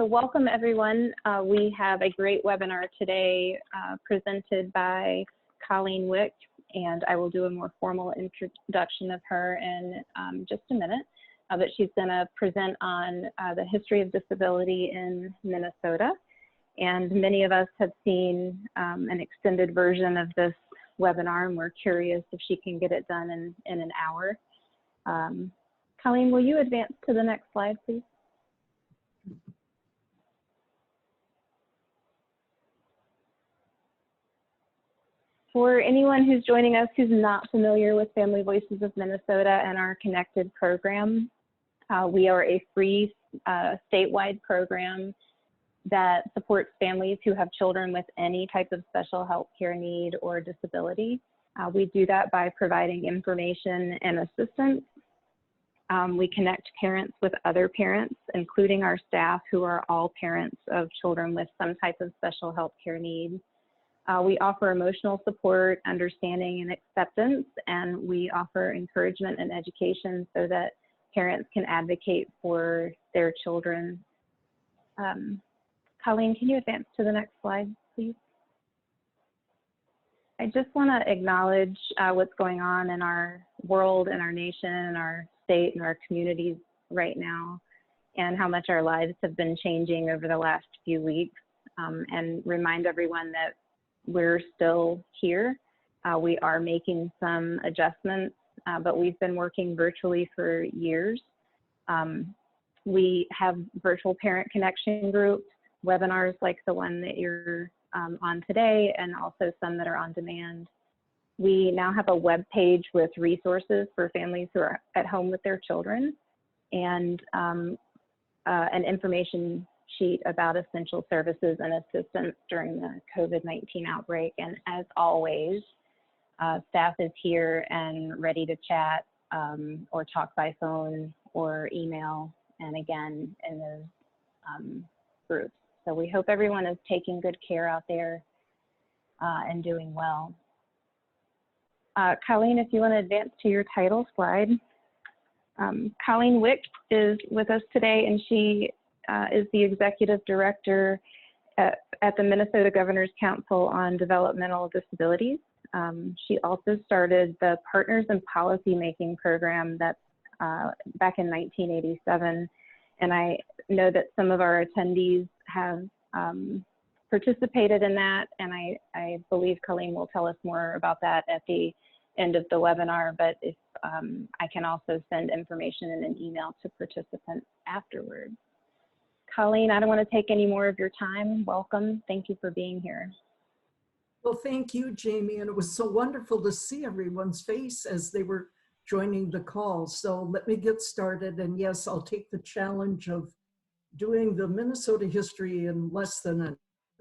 So welcome everyone. We have a great webinar today presented by Colleen Wieck, and I will do a more formal introduction of her in just a minute. But she's going to present on the history of disability in Minnesota. And many of us have seen an extended version of this webinar, and we're curious if she can get it done in an hour. Colleen, will you advance to the next slide, please? For anyone who's joining us who's not familiar with Family Voices of Minnesota and our Connected program, we are a free statewide program that supports families who have children with any type of special health care need or disability. We do that by providing information and assistance. We connect parents with other parents, including our staff who are all parents of children with some type of special health care need. We offer emotional support, understanding, and acceptance, and we offer encouragement and education so that parents can advocate for their children. Colleen, can you advance to the next slide, please? I just want to acknowledge what's going on in our world, in our nation, in our state, and our communities right now, and how much our lives have been changing over the last few weeks, and remind everyone that we're still here. We are making some adjustments, but we've been working virtually for years. We have virtual parent connection groups, webinars like the one that you're on today, and also some that are on demand. We now have a web page with resources for families who are at home with their children, and an information sheet about essential services and assistance during the COVID-19 outbreak. And as always, staff is here and ready to chat or talk by phone or email, and again, in those groups. So we hope everyone is taking good care out there and doing well. Colleen, if you want to advance to your title slide. Colleen Wieck is with us today, and she is the Executive Director at the Minnesota Governor's Council on Developmental Disabilities. She also started the Partners in Policymaking program that's back in 1987. And I know that some of our attendees have participated in that, and I believe Colleen will tell us more about that at the end of the webinar, but if I can also send information in an email to participants afterwards. Colleen, I don't want to take any more of your time. Welcome. Thank you for being here. Well, thank you, Jamie. And it was so wonderful to see everyone's face as they were joining the call. So let me get started. And yes, I'll take the challenge of doing the Minnesota history in less than an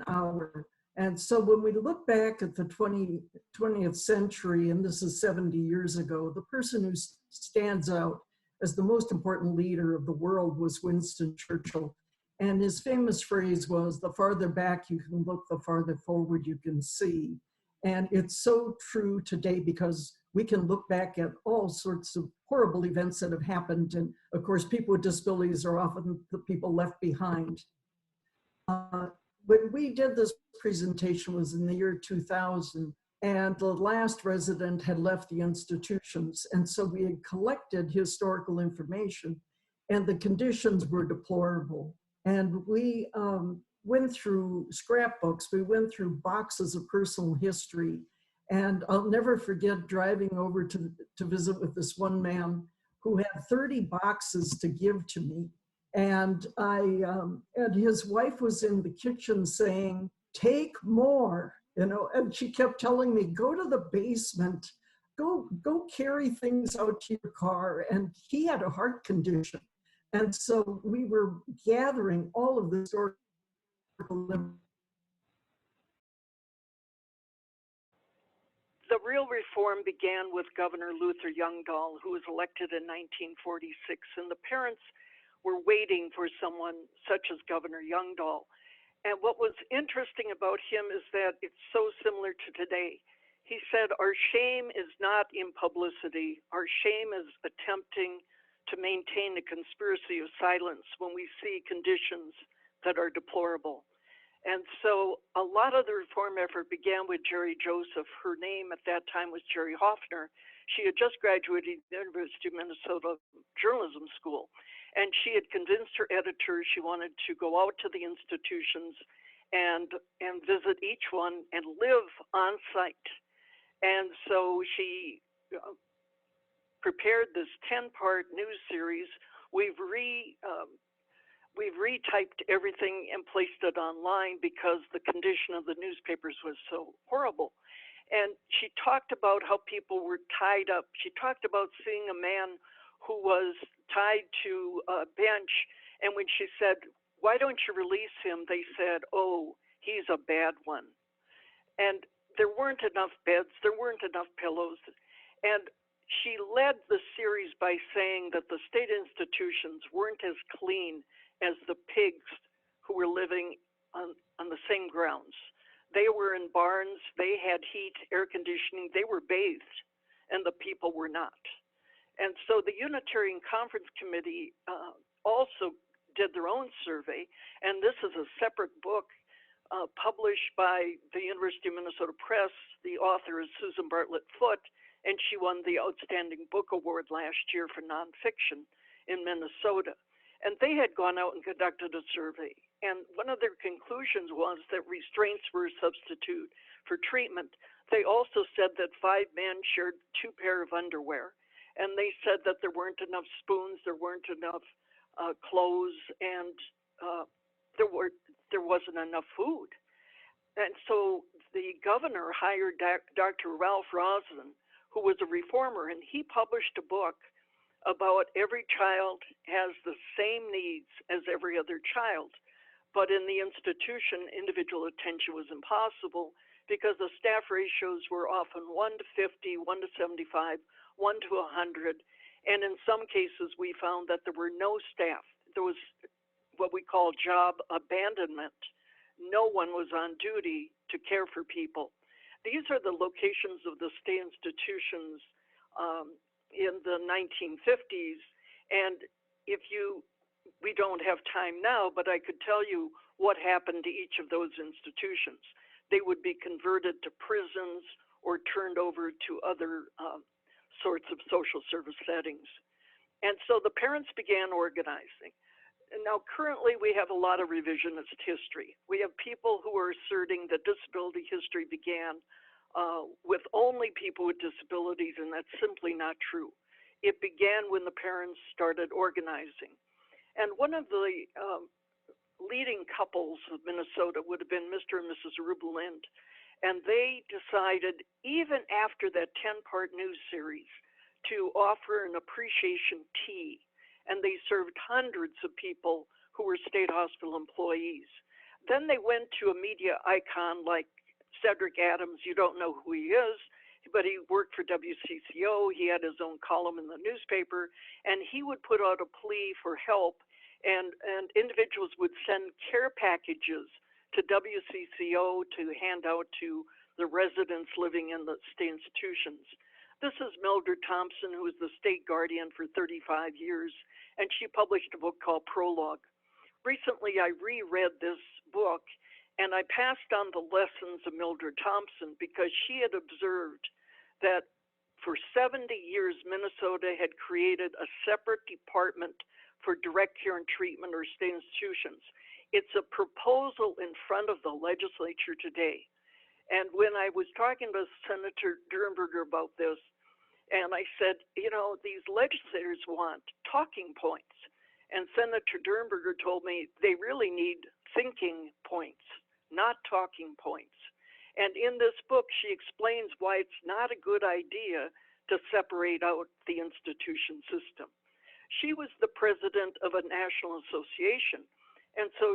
hour. And so when we look back at the 20th century, and this is 70 years ago, the person who stands out as the most important leader of the world was Winston Churchill. And his famous phrase was, the farther back you can look, the farther forward you can see. And it's so true today because we can look back at all sorts of horrible events that have happened. And of course, people with disabilities are often the people left behind. When we did this presentation was in the year 2000, and the last resident had left the institutions. And so we had collected historical information, and the conditions were deplorable. And we went through scrapbooks, we went through boxes of personal history. And I'll never forget driving over to visit with this one man who had 30 boxes to give to me. And and his wife was in the kitchen saying, take more, you know, and she kept telling me, go to the basement, go carry things out to your car. And he had a heart condition. And so we were gathering all of the historical information. The real reform began with Governor Luther Youngdahl, who was elected in 1946, and the parents were waiting for someone such as Governor Youngdahl. And what was interesting about him is that it's so similar to today. He said, our shame is not in publicity. Our shame is attempting to maintain a conspiracy of silence when we see conditions that are deplorable. And so a lot of the reform effort began with Kerry Joseph. Her name at that time was Jerry Hoffner. She had just graduated the University of Minnesota Journalism School, and she had convinced her editor she wanted to go out to the institutions and visit each one and live on site. And so she prepared this 10-part news series. We've retyped everything and placed it online because the condition of the newspapers was so horrible. And she talked about how people were tied up. She talked about seeing a man who was tied to a bench, and when she said, "Why don't you release him?" they said, "Oh, he's a bad one." And there weren't enough beds, there weren't enough pillows. And she led the series by saying that the state institutions weren't as clean as the pigs who were living on the same grounds. They were in barns, they had heat, air conditioning, they were bathed, and the people were not. And so the Unitarian Conference Committee also did their own survey, and this is a separate book published by the University of Minnesota Press. The author is Susan Bartlett Foote, and she won the Outstanding Book Award last year for nonfiction in Minnesota. And they had gone out and conducted a survey. And one of their conclusions was that restraints were a substitute for treatment. They also said that 5 men shared 2 pairs of underwear. And they said that there weren't enough spoons, there weren't enough clothes, and there wasn't enough food. And so the governor hired Dr. Ralph Roslin, who was a reformer, and he published a book about every child has the same needs as every other child. But in the institution, individual attention was impossible because the staff ratios were often 1 to 50, 1 to 75, 1 to 100. And in some cases, we found that there were no staff. There was what we call job abandonment. No one was on duty to care for people. These are the locations of the state institutions in the 1950s. And we don't have time now, but I could tell you what happened to each of those institutions. They would be converted to prisons or turned over to other sorts of social service settings. And so the parents began organizing. And now currently we have a lot of revisionist history. We have people who are asserting that disability history began with only people with disabilities, and that's simply not true. It began when the parents started organizing. And one of the leading couples of Minnesota would have been Mr. and Mrs. Rubelind. And they decided, even after that 10-part news series, to offer an appreciation tea. And they served hundreds of people who were state hospital employees. Then they went to a media icon like Cedric Adams. You don't know who he is, but he worked for WCCO. He had his own column in the newspaper, and he would put out a plea for help, and individuals would send care packages to WCCO to hand out to the residents living in the state institutions. This is Mildred Thompson, who was the state guardian for 35 years, and she published a book called Prologue. Recently, I reread this book, and I passed on the lessons of Mildred Thompson because she had observed that for 70 years, Minnesota had created a separate department for direct care and treatment or state institutions. It's a proposal in front of the legislature today. And when I was talking to Senator Durbin Berger about this, and I said, you know, these legislators want talking points. And Senator Durbin Berger told me they really need thinking points, not talking points. And in this book, she explains why it's not a good idea to separate out the institution system. She was the president of a national association. And so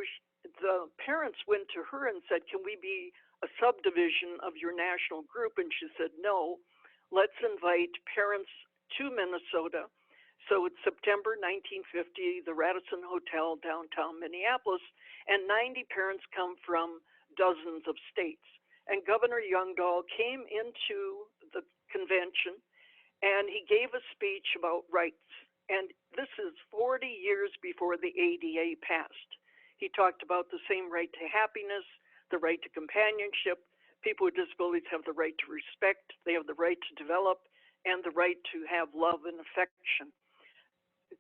the parents went to her and said, can we be a subdivision of your national group? And she said, no, let's invite parents to Minnesota. So it's September 1950, the Radisson Hotel, downtown Minneapolis, and 90 parents come from dozens of states. And Governor Youngdahl came into the convention, and he gave a speech about rights. And this is 40 years before the ADA passed. He talked about the same right to happiness, the right to companionship. People with disabilities have the right to respect, they have the right to develop, and the right to have love and affection.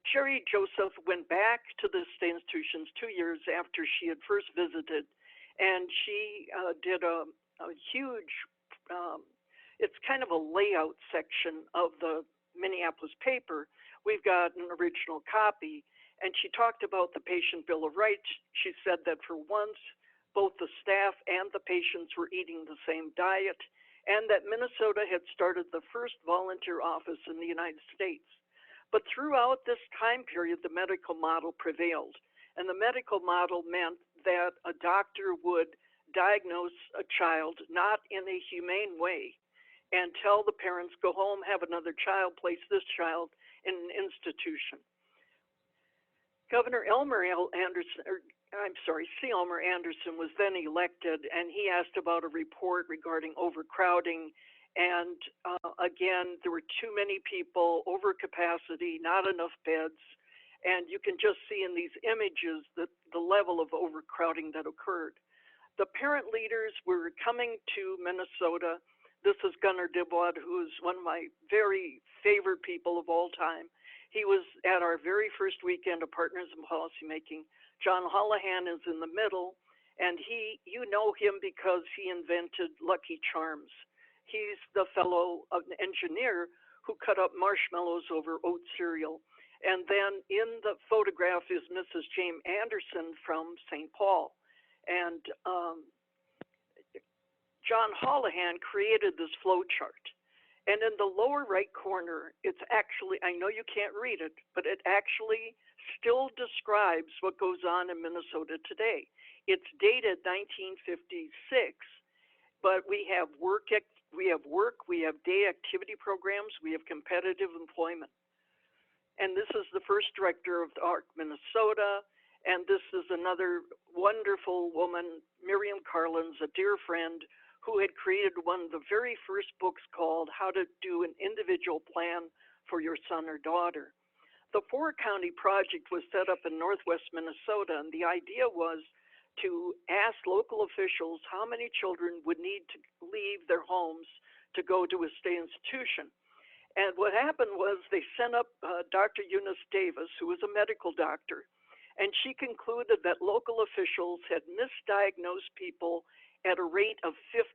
Kerry Joseph went back to the state institutions 2 years after she had first visited, and she did a huge, it's kind of a layout section of the Minneapolis paper. We've got an original copy, and she talked about the Patient Bill of Rights. She said that for once, both the staff and the patients were eating the same diet, and that Minnesota had started the first volunteer office in the United States. But throughout this time period, the medical model prevailed. And the medical model meant that a doctor would diagnose a child not in a humane way and tell the parents, go home, have another child, place this child in an institution. Governor Elmer L Anderson, C. Elmer Anderson was then elected, and he asked about a report regarding overcrowding. And again, there were too many people, overcapacity, not enough beds. And you can just see in these images the level of overcrowding that occurred. The parent leaders were coming to Minnesota. This is Gunnar Dybwad, who is one of my very favorite people of all time. He was at our very first weekend of Partners in Policymaking. John Holohan is in the middle, and you know him because he invented Lucky Charms. He's the fellow engineer who cut up marshmallows over oat cereal. And then in the photograph is Mrs. Jane Anderson from St. Paul. And John Holohan created this flow chart. And in the lower right corner, it's actually, I know you can't read it, but it actually still describes what goes on in Minnesota today. It's dated 1956, but we have work, we have day activity programs, we have competitive employment. And this is the first director of ARC Minnesota, and this is another wonderful woman, Miriam Carlin, a dear friend, who had created one of the very first books called How to Do an Individual Plan for Your Son or Daughter. The four-county project was set up in northwest Minnesota, and the idea was to ask local officials how many children would need to leave their homes to go to a state institution. And what happened was they sent up Dr. Eunice Davis, who was a medical doctor, and she concluded that local officials had misdiagnosed people at a rate of 50%.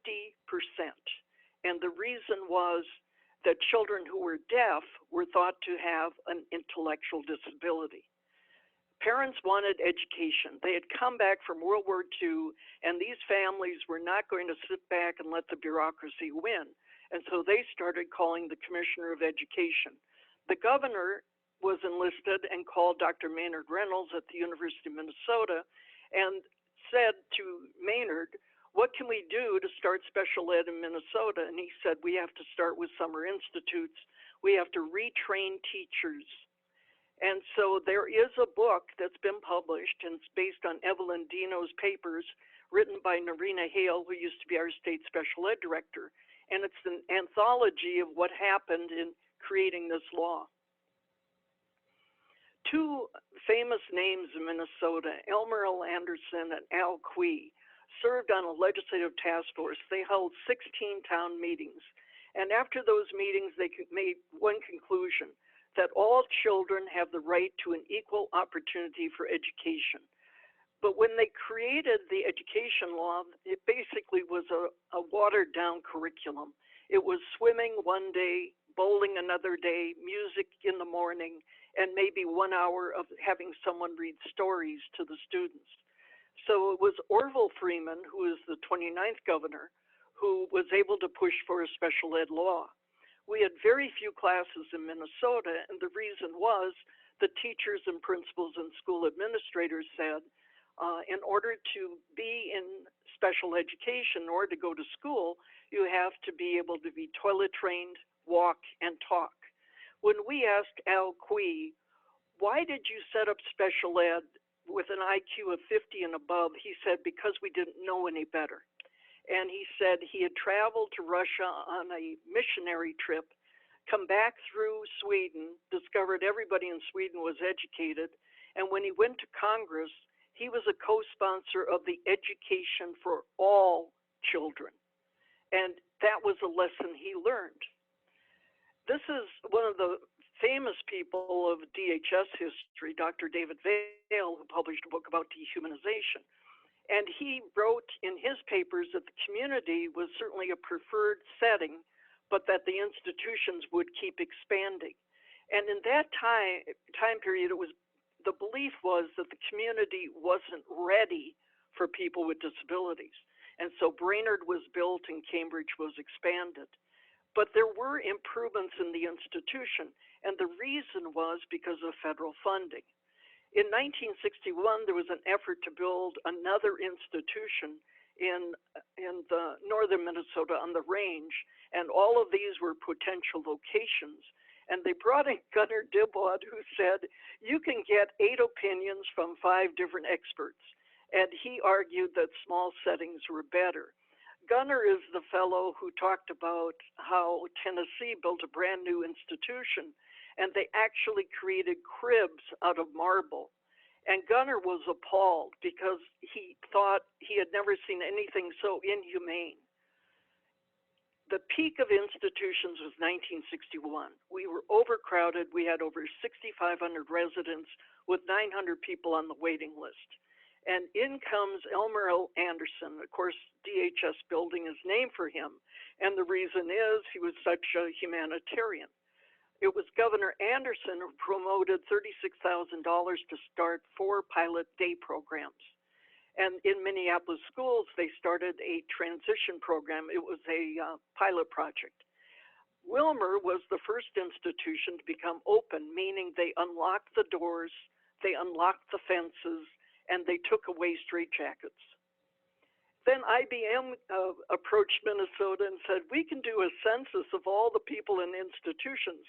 And the reason was that children who were deaf were thought to have an intellectual disability. Parents wanted education. They had come back from World War II, and these families were not going to sit back and let the bureaucracy win. And so they started calling the Commissioner of Education. The governor was enlisted and called Dr. Maynard Reynolds at the University of Minnesota and said to Maynard, what can we do to start special ed in Minnesota? And he said, we have to start with summer institutes. We have to retrain teachers. And so there is a book that's been published, and it's based on Evelyn Dino's papers, written by Narina Hale, who used to be our state special ed director. And it's an anthology of what happened in creating this law. Two famous names in Minnesota, Elmer L Anderson and Al Quee, served on a legislative task force. They held 16 town meetings. And after those meetings, they made one conclusion, that all children have the right to an equal opportunity for education. But when they created the education law, it basically was a watered down curriculum. It was swimming one day, bowling another day, music in the morning, and maybe 1 hour of having someone read stories to the students. So it was Orville Freeman, who is the 29th governor, who was able to push for a special ed law. We had very few classes in Minnesota, and the reason was the teachers and principals and school administrators said, in order to be in special education, in order to go to school, you have to be able to be toilet trained, walk, and talk. When we asked Al Quee, why did you set up special ed with an IQ of 50 and above, he said, because we didn't know any better. And he said he had traveled to Russia on a missionary trip, come back through Sweden, discovered everybody in Sweden was educated, and when he went to Congress, He was a co-sponsor of the Education for All Children, and that was a lesson he learned. This is one of the famous people of DHS history, Dr. David Vecsey, who published a book about dehumanization. And he wrote in his papers that the community was certainly a preferred setting, but that the institutions would keep expanding. And in that time period, the belief was that the community wasn't ready for people with disabilities. And so Brainerd was built and Cambridge was expanded. But there were improvements in the institution, and the reason was because of federal funding. In 1961, there was an effort to build another institution in the northern Minnesota on the range, and all of these were potential locations. And they brought in Gunnar Dybwad, who said, you can get 8 opinions from 5 different experts. And he argued that small settings were better. Gunnar is the fellow who talked about how Tennessee built a brand new institution, and they actually created cribs out of marble. And Gunnar was appalled because he thought he had never seen anything so inhumane. The peak of institutions was 1961. We were overcrowded. We had over 6,500 residents with 900 people on the waiting list. And in comes Elmer L Anderson. Of course, DHS building is named for him. And the reason is he was such a humanitarian. It was Governor Anderson who promoted $36,000 to start 4 pilot day programs. And in Minneapolis schools, they started a transition program. It was a pilot project. Wilmer was the first institution to become open, meaning they unlocked the doors, they unlocked the fences, and they took away straitjackets. Then IBM approached Minnesota and said, we can do a census of all the people in institutions.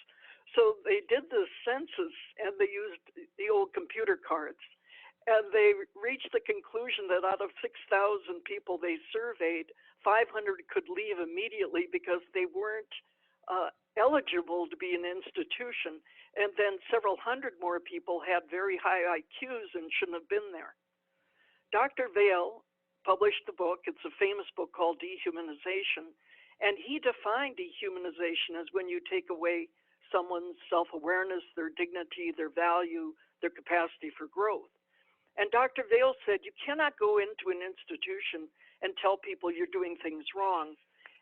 So they did the census, and they used the old computer cards. And they reached the conclusion that out of 6,000 people they surveyed, 500 could leave immediately because they weren't eligible to be an institution. And then several hundred more people had very high IQs and shouldn't have been there. Dr. Vail published the book. It's a famous book called Dehumanization. And he defined dehumanization as when you take away someone's self-awareness, their dignity, their value, their capacity for growth. And Dr. Vail said, you cannot go into an institution and tell people you're doing things wrong.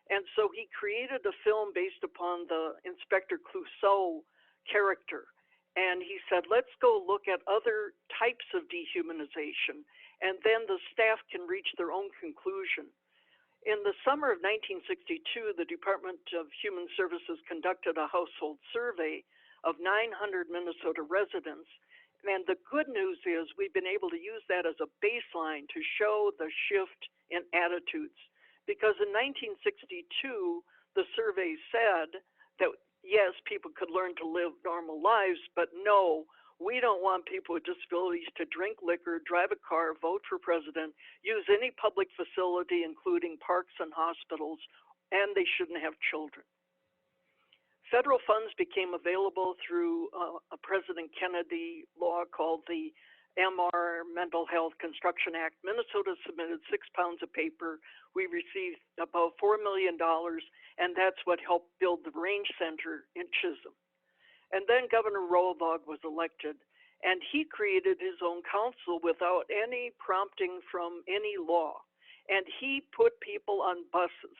And so he created a film based upon the Inspector Clouseau character. And he said, let's go look at other types of dehumanization, and then the staff can reach their own conclusion. In the summer of 1962, the Department of Human Services conducted a household survey of 900 Minnesota residents. And the good news is we've been able to use that as a baseline to show the shift in attitudes. Because in 1962, the survey said that, yes, people could learn to live normal lives, but no, we don't want people with disabilities to drink liquor, drive a car, vote for president, use any public facility, including parks and hospitals, and they shouldn't have children. Federal funds became available through a President Kennedy law called the MR Mental Health Construction Act. Minnesota submitted 6 pounds of paper. We received about $4 million, and that's what helped build the Range Center in Chisholm. And then Governor Roebuck was elected, and he created his own council without any prompting from any law. And he put people on buses.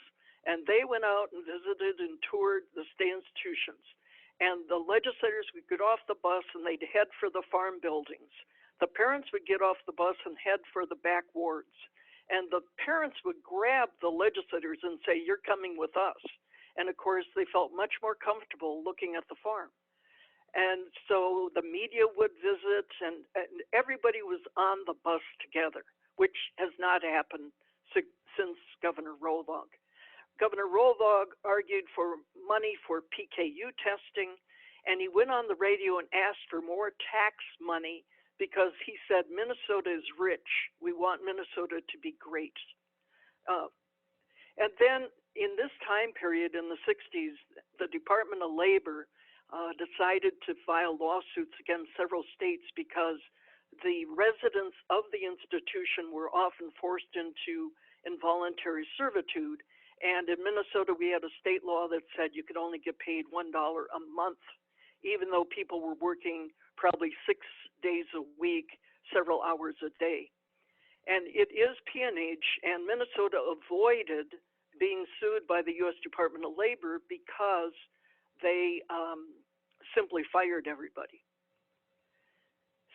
And they went out and visited and toured the state institutions. And the legislators would get off the bus and they'd head for the farm buildings. The parents would get off the bus and head for the back wards. And the parents would grab the legislators and say, you're coming with us. And of course, they felt much more comfortable looking at the farm. And so the media would visit, and everybody was on the bus together, which has not happened since Governor Roebuck. Governor Roebuck argued for money for PKU testing, and he went on the radio and asked for more tax money because he said, Minnesota is rich. We want Minnesota to be great. And then in this time period in the 60s, the Department of Labor decided to file lawsuits against several states because the residents of the institution were often forced into involuntary servitude. And in Minnesota, we had a state law that said you could only get paid $1 a month, even though people were working probably 6 days a week, several hours a day. And it is peonage, and Minnesota avoided being sued by the U.S. Department of Labor because they simply fired everybody.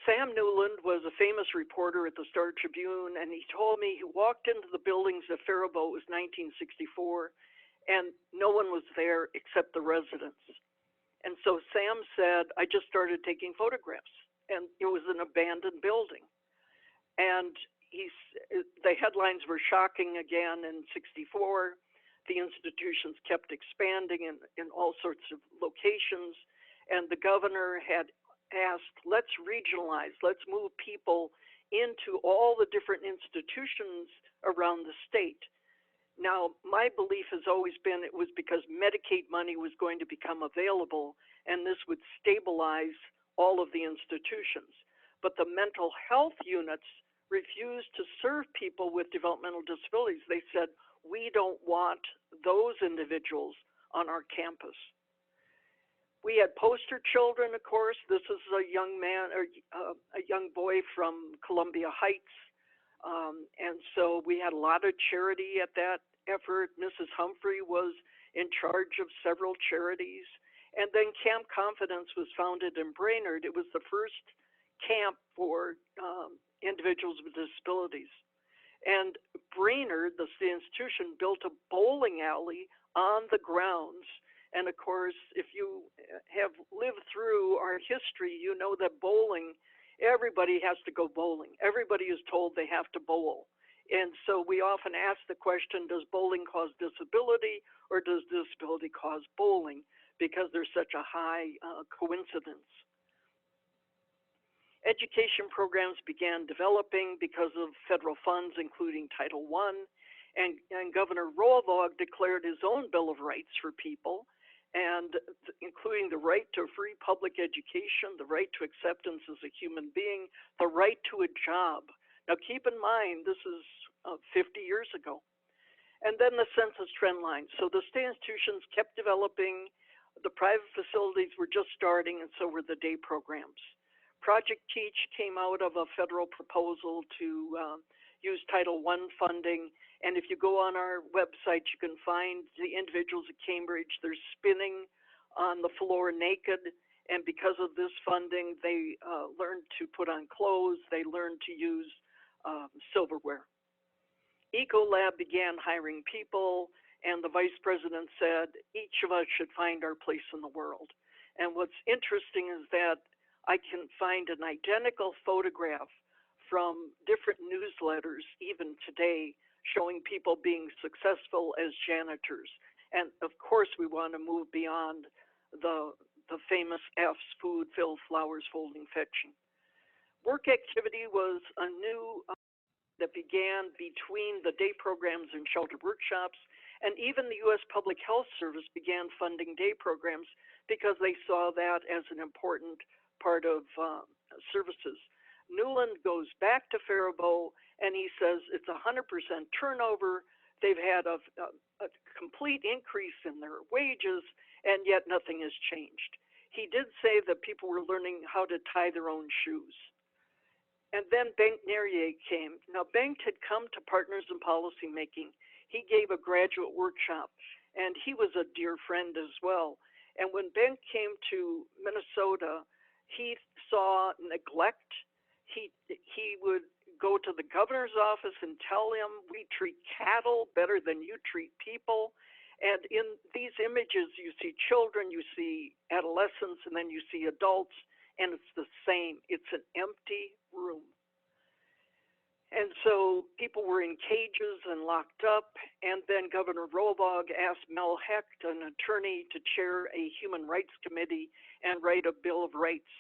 Sam Nuland was a famous reporter at the Star Tribune, and he told me he walked into the buildings at Faribault, it was 1964, and no one was there except the residents. And so Sam said, I just started taking photographs, and it was an abandoned building. And the headlines were shocking again in 64. The institutions kept expanding in all sorts of locations, and the governor had asked, let's regionalize, let's move people into all the different institutions around the state. Now, my belief has always been it was because Medicaid money was going to become available, and this would stabilize all of the institutions. But the mental health units refused to serve people with developmental disabilities. They said, we don't want those individuals on our campus. We had poster children, of course. This is a young man, or a young boy from Columbia Heights. And so we had a lot of charity at that effort. Mrs. Humphrey was in charge of several charities. And then Camp Confidence was founded in Brainerd. It was the first camp for individuals with disabilities. And Brainerd, the institution, built a bowling alley on the grounds. And of course, if you have lived through our history, you know that bowling, everybody has to go bowling. Everybody is told they have to bowl. And so we often ask the question, does bowling cause disability or does disability cause bowling? Because there's such a high coincidence. Education programs began developing because of federal funds, including Title I. And Governor Roebuck declared his own Bill of Rights for people, and including the right to free public education, the right to acceptance as a human being, the right to a job. Now keep in mind, this is 50 years ago. And then the census trend line. So the state institutions kept developing, the private facilities were just starting, and so were the day programs. Project Teach came out of a federal proposal to use Title I funding. And if you go on our website, you can find the individuals at Cambridge. They're spinning on the floor naked. And because of this funding, they learned to put on clothes. They learned to use silverware. Ecolab began hiring people. And the vice president said, each of us should find our place in the world. And what's interesting is that I can find an identical photograph from different newsletters, even today, showing people being successful as janitors. And of course, we want to move beyond the famous F's, food, fill, flowers, folding, fetching. Work activity was a new that began between the day programs and shelter workshops, and even the U.S. Public Health Service began funding day programs because they saw that as an important part of services. Nuland goes back to Faribault and he says it's 100% turnover. They've had a complete increase in their wages, and yet nothing has changed. He did say that people were learning how to tie their own shoes. And then Bengt Nary came. Now, Bengt had come to Partners in Policymaking. He gave a graduate workshop, and he was a dear friend as well. And when Bengt came to Minnesota, he saw neglect. He would go to the governor's office and tell him, we treat cattle better than you treat people. And in these images, you see children, you see adolescents, and then you see adults, and it's the same. It's an empty room. And so people were in cages and locked up, and then Governor Roebuck asked Mel Hecht, an attorney, to chair a human rights committee and write a Bill of Rights.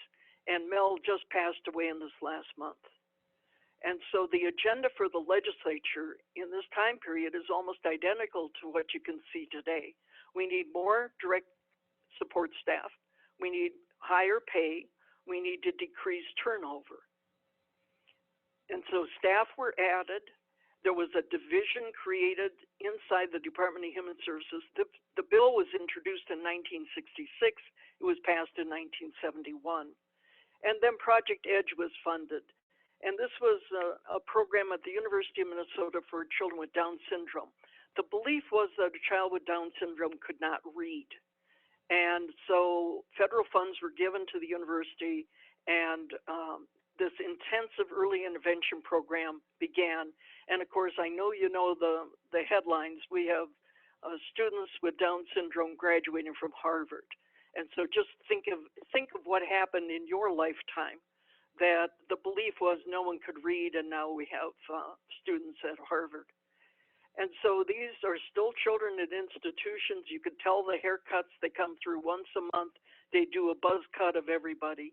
And Mel just passed away in this last month. And so the agenda for the legislature in this time period is almost identical to what you can see today. We need more direct support staff. We need higher pay. We need to decrease turnover. so staff were added. There was a division created inside the Department of Human Services. The bill was introduced in 1966. It was passed in 1971. And then Project EDGE was funded. And this was a program at the University of Minnesota for children with Down syndrome. The belief was that a child with Down syndrome could not read. And so federal funds were given to the university, and this intensive early intervention program began. And of course, I know you know the headlines. We have students with Down syndrome graduating from Harvard. And so just think of what happened in your lifetime, that the belief was no one could read, and now we have students at Harvard. And so these are still children at institutions. You could tell the haircuts, they come through once a month. They do a buzz cut of everybody.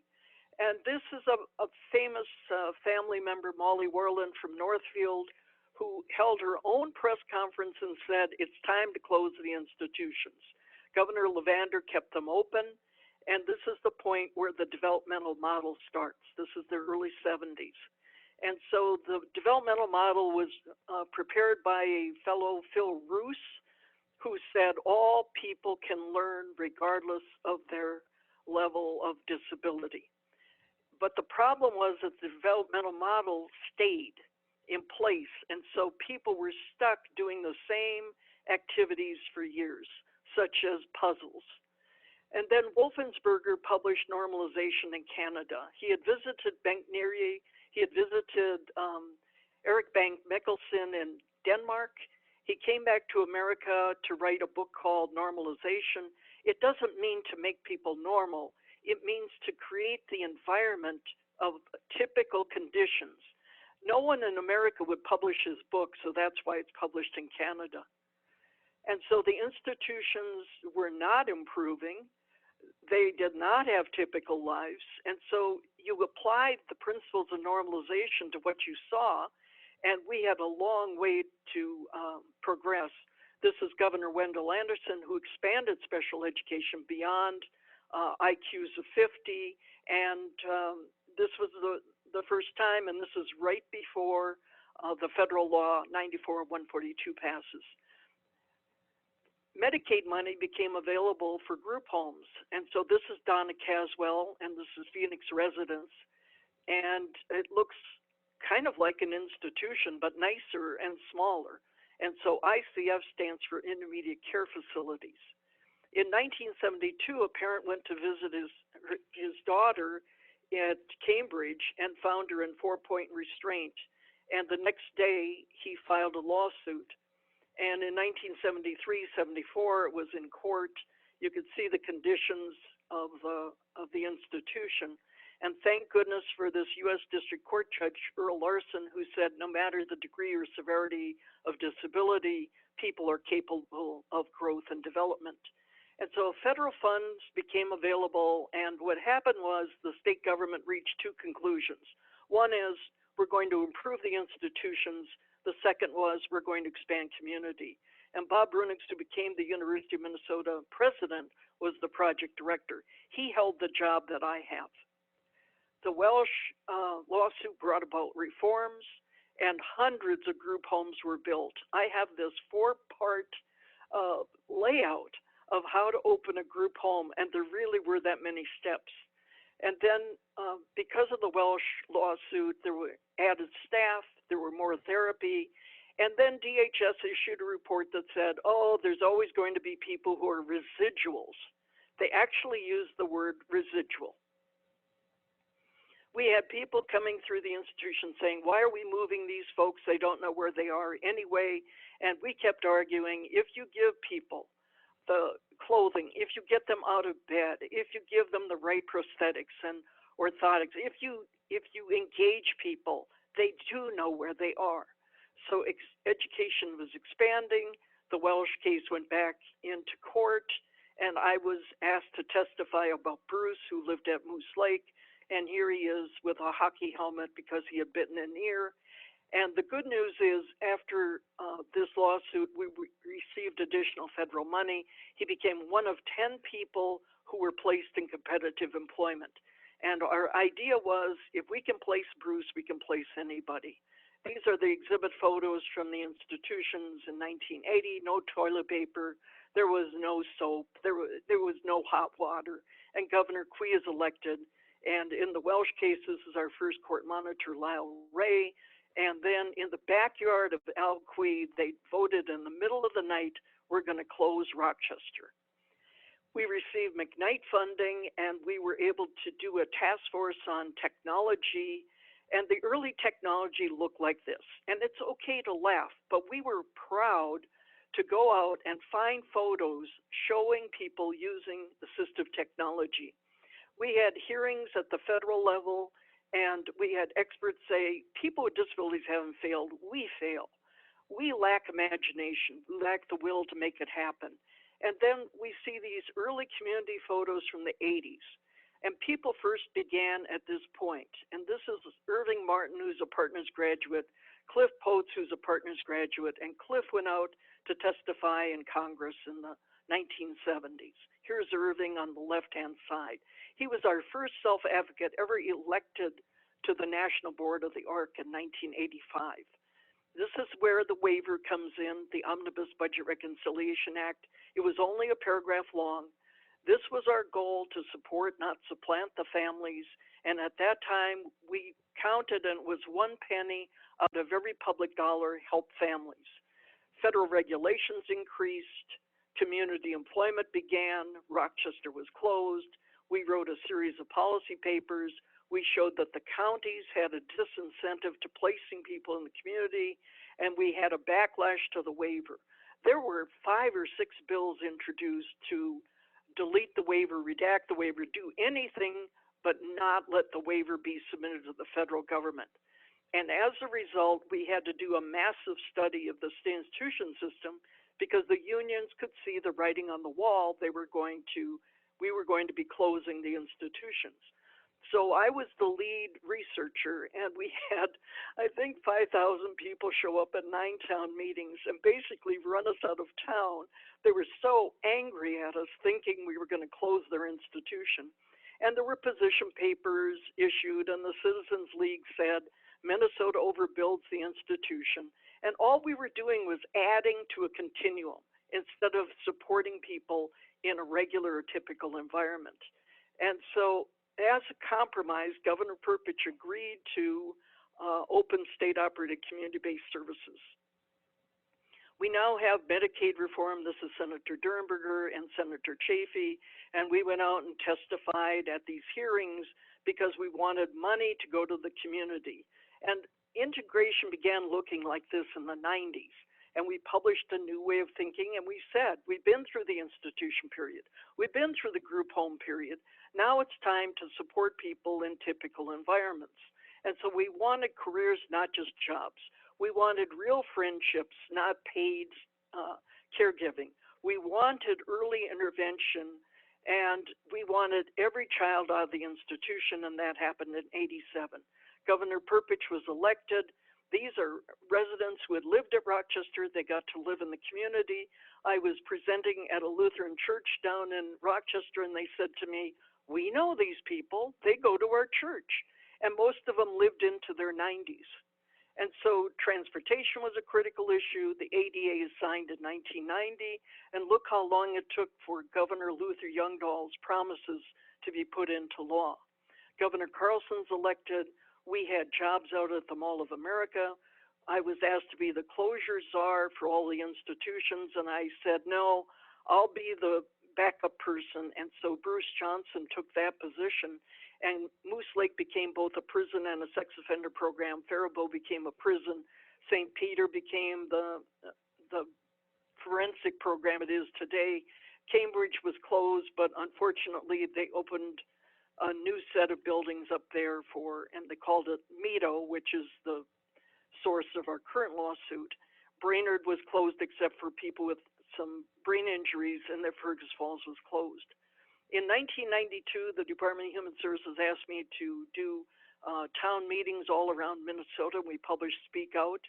And this is a famous family member, Molly Worland from Northfield, who held her own press conference and said, it's time to close the institutions. Governor Levander kept them open, and this is the point where the developmental model starts. This is the early 70s. And so the developmental model was prepared by a fellow, Phil Roos, who said all people can learn regardless of their level of disability. But the problem was that the developmental model stayed in place, and so people were stuck doing the same activities for years, such as puzzles. And then Wolfensberger published Normalization in Canada. He had visited Bengt Nary, he had visited Erik Bank Mikkelsen in Denmark. He came back to America to write a book called Normalization. It doesn't mean to make people normal. It means to create the environment of typical conditions. No one in America would publish his book, so that's why it's published in Canada. And so the institutions were not improving. They did not have typical lives. And so you applied the principles of normalization to what you saw, and we had a long way to progress. This is Governor Wendell Anderson, who expanded special education beyond IQs of 50, and this was the first time, and this is right before the federal law 94-142 passes. Medicaid money became available for group homes, and so this is Donna Caswell, and this is Phoenix Residence, and it looks kind of like an institution, but nicer and smaller, and so ICF stands for Intermediate Care Facilities. In 1972, a parent went to visit his daughter at Cambridge and found her in 4-point restraint. And the next day, he filed a lawsuit. And in 1973-74, it was in court. You could see the conditions of the institution. And thank goodness for this U.S. District Court Judge, Earl Larson, who said no matter the degree or severity of disability, people are capable of growth and development. And so federal funds became available, and what happened was the state government reached two conclusions. One is we're going to improve the institutions. The second was we're going to expand community. And Bob Brunix, who became the University of Minnesota president, was the project director. He held the job that I have. The Welsh lawsuit brought about reforms, and hundreds of group homes were built. I have this 4-part layout of how to open a group home, and there really were that many steps. And then because of the Welsh lawsuit, there were added staff, there were more therapy, and then DHS issued a report that said, oh, there's always going to be people who are residuals. They actually used the word residual. We had people coming through the institution saying, why are we moving these folks? They don't know where they are anyway. And we kept arguing, if you give people the clothing, if you get them out of bed, if you give them the right prosthetics and orthotics, if you engage people, they do know where they are. So education was expanding. The Welsh case went back into court, and I was asked to testify about Bruce, who lived at Moose Lake, and here he is with a hockey helmet because he had bitten an ear. And the good news is, after this lawsuit, we received additional federal money. He became one of 10 people who were placed in competitive employment. And our idea was, if we can place Bruce, we can place anybody. These are the exhibit photos from the institutions in 1980, no toilet paper, there was no soap, there was no hot water, and Governor Quay is elected. And in the Welsh case, this is our first court monitor, Lyle Ray. And then in the backyard of Al Quay, they voted in the middle of the night, we're going to close Rochester. We received McKnight funding, and we were able to do a task force on technology. And the early technology looked like this. And it's okay to laugh, but we were proud to go out and find photos showing people using assistive technology. We had hearings at the federal level, and we had experts say, people with disabilities haven't failed, we fail. We lack imagination, we lack the will to make it happen. And then we see these early community photos from the 80s. And people first began at this point. And this is Irving Martin, who's a partners graduate, Cliff Potes, who's a partners graduate, and Cliff went out to testify in Congress in the 1970s. Here's Irving on the left-hand side. He was our first self-advocate ever elected to the National Board of the ARC in 1985. This is where the waiver comes in, the Omnibus Budget Reconciliation Act. It was only a paragraph long. This was our goal, to support, not supplant the families. And at that time, we counted, and it was 1 penny out of every public dollar helped families. Federal regulations increased, community employment began, Rochester was closed. We wrote a series of policy papers. We showed that the counties had a disincentive to placing people in the community, and we had a backlash to the waiver. There were 5 or 6 bills introduced to delete the waiver, redact the waiver, do anything but not let the waiver be submitted to the federal government. And as a result, we had to do a massive study of the state institution system, because the unions could see the writing on the wall. We were going to be closing the institutions. So I was the lead researcher, and we had, I think, 5,000 people show up at 9 town meetings and basically run us out of town. They were so angry at us, thinking we were going to close their institution. And there were position papers issued, and the Citizens League said, Minnesota overbuilds the institution. And all we were doing was adding to a continuum instead of supporting people in a regular or typical environment. And so, as a compromise, Governor Perpich agreed to open state-operated community-based services. We now have Medicaid reform. This is Senator Durbin Berger and Senator Chafee, and we went out and testified at these hearings because we wanted money to go to the community. And integration began looking like this in the 90s. And we published a new way of thinking, and we said, we've been through the institution period. We've been through the group home period. Now it's time to support people in typical environments. And so we wanted careers, not just jobs. We wanted real friendships, not paid caregiving. We wanted early intervention, and we wanted every child out of the institution, and that happened in '87. Governor Perpich was elected. These are residents who had lived at Rochester. They got to live in the community. I was presenting at a Lutheran church down in Rochester, and they said to me, we know these people. They go to our church. And most of them lived into their 90s. And so transportation was a critical issue. The ADEA is signed in 1990, and look how long it took for Governor Luther Youngdahl's promises to be put into law. Governor Carlson's elected. We had jobs out at the Mall of America. I was asked to be the closure czar for all the institutions, and I said, no, I'll be the backup person. And so Bruce Johnson took that position, and Moose Lake became both a prison and a sex offender program. Faribault became a prison. St. Peter became the forensic program it is today. Cambridge was closed, but unfortunately they opened a new set of buildings up there and they called it Meadow, which is the source of our current lawsuit. Brainerd was closed except for people with some brain injuries, and that Fergus Falls was closed. In 1992, the Department of Human Services asked me to do town meetings all around Minnesota. We published Speak Out.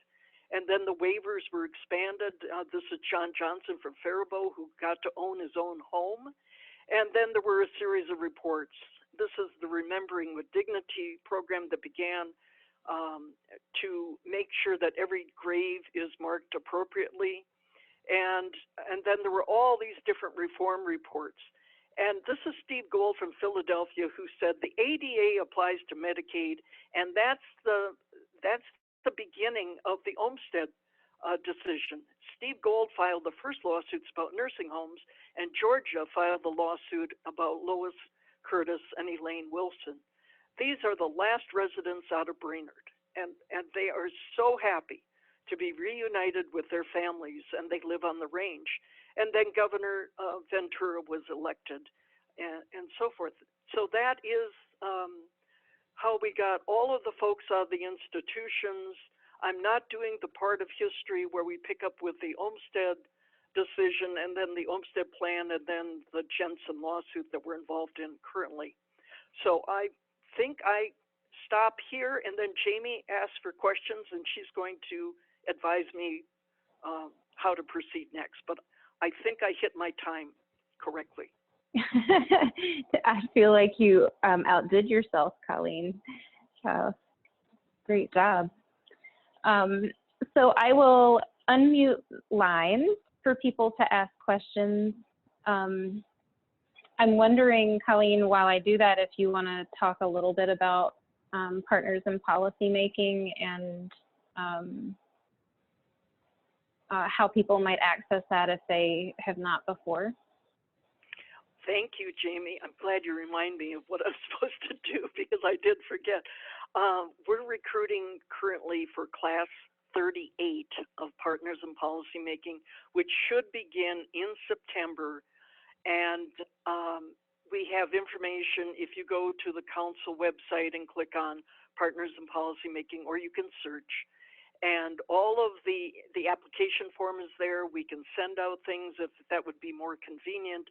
And then the waivers were expanded. This is John Johnson from Faribault, who got to own his own home. And then there were a series of reports. this is the Remembering with Dignity program that began to make sure that every grave is marked appropriately. And then there were all these different reform reports. And this is Steve Gold from Philadelphia, who said the ADA applies to Medicaid, and that's the beginning of the Olmstead decision. Steve Gold filed the first lawsuits about nursing homes, and Georgia filed the lawsuit about Lois Curtis and Elaine Wilson. These are the last residents out of Brainerd, and they are so happy to be reunited with their families, and they live on the range. And then Governor Ventura was elected, and so forth. So that is how we got all of the folks out of the institutions. I'm not doing the part of history where we pick up with the Olmstead decision and then the Olmstead plan and then the Jensen lawsuit that we're involved in currently. So I think I stop here, and then Jamie asks for questions, and she's going to advise me how to proceed next. But I think I hit my time correctly. I feel like you outdid yourself, Colleen. Great job. So I will unmute lines for people to ask questions. I'm wondering, Colleen, while I do that, if you want to talk a little bit about partners in policymaking and how people might access that if they have not before. Thank you, Jamie. I'm glad you remind me of what I'm supposed to do, because I did forget. We're recruiting currently for class 38 of Partners in Policymaking, which should begin in September. And we have information if you go to the council website and click on Partners in Policymaking, or you can search. And all of the application form is there. We can send out things if that would be more convenient.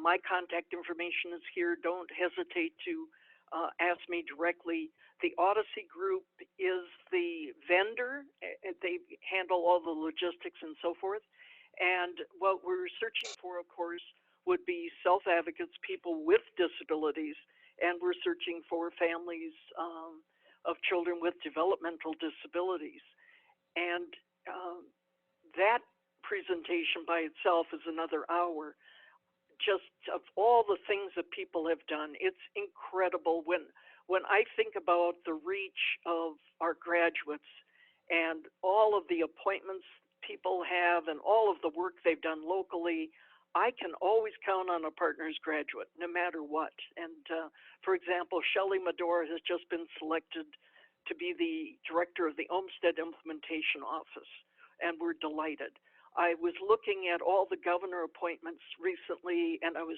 My contact information is here. Don't hesitate to ask me directly. The Odyssey group is the vendor. They handle all the logistics and so forth. And what we're searching for, of course, would be self-advocates, people with disabilities, and we're searching for families of children with developmental disabilities. And that presentation by itself is another hour. Just of all the things that people have done, it's incredible. When I think about the reach of our graduates and all of the appointments people have and all of the work they've done locally, I can always count on a Partners graduate, no matter what. And for example, Shelley Medora has just been selected to be the director of the Olmstead Implementation Office, and we're delighted. I was looking at all the governor appointments recently, and I was,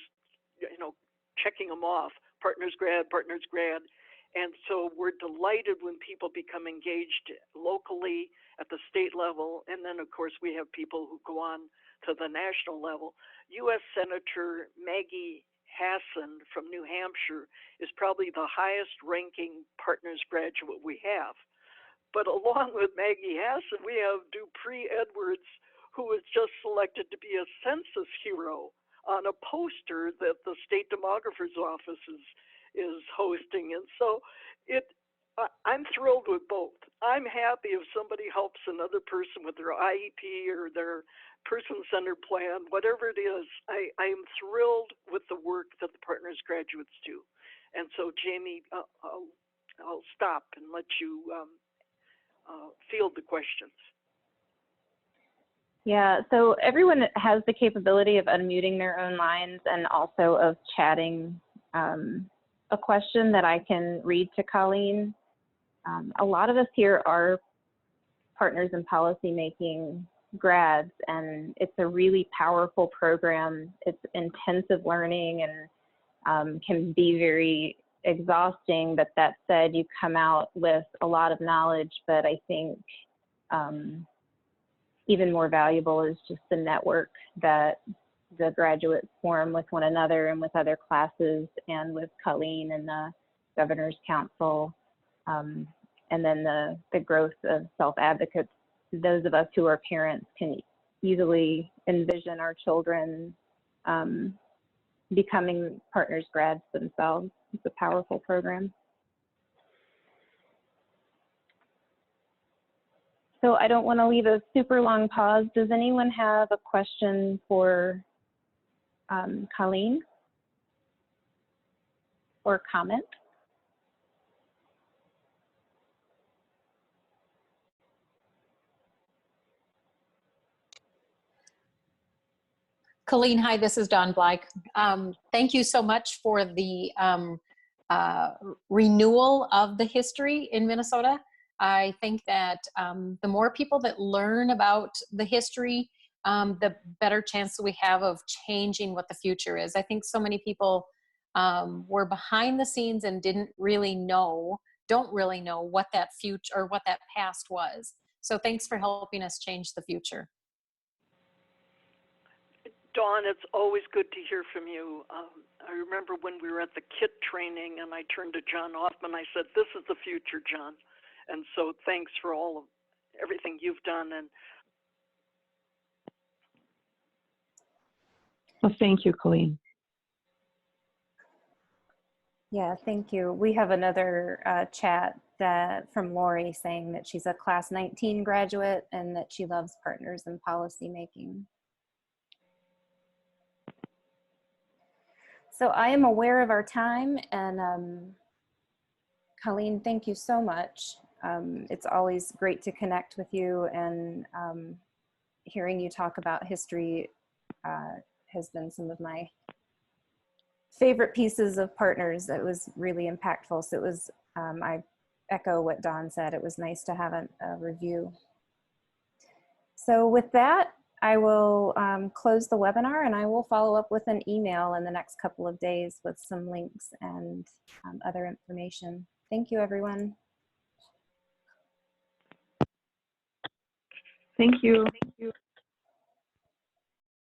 checking them off, Partners grad, and so we're delighted when people become engaged locally at the state level, and then of course we have people who go on to the national level. U.S. Senator Maggie Hassan from New Hampshire is probably the highest ranking Partners graduate we have. But along with Maggie Hassan, we have Dupree Edwards, who was just selected to be a census hero on a poster that the state demographer's office is hosting. And so I'm thrilled with both. I'm happy if somebody helps another person with their IEP or their person-centered plan, whatever it is. I am thrilled with the work that the Partners graduates do. And so, Jamie, I'll stop and let you field the questions. Yeah, so everyone has the capability of unmuting their own lines and also of chatting a question that I can read to Colleen. A lot of us here are Partners in Policymaking grads, and it's a really powerful program. It's intensive learning and can be very exhausting, but that said, you come out with a lot of knowledge, but I think even more valuable is just the network that the graduates form with one another and with other classes and with Colleen and the Governor's Council, and then the growth of self-advocates. Those of us who are parents can easily envision our children becoming partners grads themselves. It's a powerful program. So I don't want to leave a super long pause. Does anyone have a question for Coleen or comment? Coleen, hi, this is Dawn Blyke. Thank you so much for the renewal of the history in Minnesota. I think that the more people that learn about the history, the better chance we have of changing what the future is. I think so many people were behind the scenes and don't really know what that future or what that past was. So thanks for helping us change the future. Dawn, it's always good to hear from you. I remember when we were at the KIT training and I turned to John Hoffman, I said, this is the future, John. And so thanks for all of everything you've done. And well, thank you, Coleen. Yeah, thank you. We have another chat from Lori saying that she's a class 19 graduate and that she loves partners in policymaking. So I am aware of our time, and Coleen, thank you so much. It's always great to connect with you, and hearing you talk about history has been some of my favorite pieces of partners. It was really impactful. So it was, I echo what Dawn said, it was nice to have a review. So with that, I will close the webinar, and I will follow up with an email in the next couple of days with some links and other information. Thank you, everyone. Thank you. Thank you.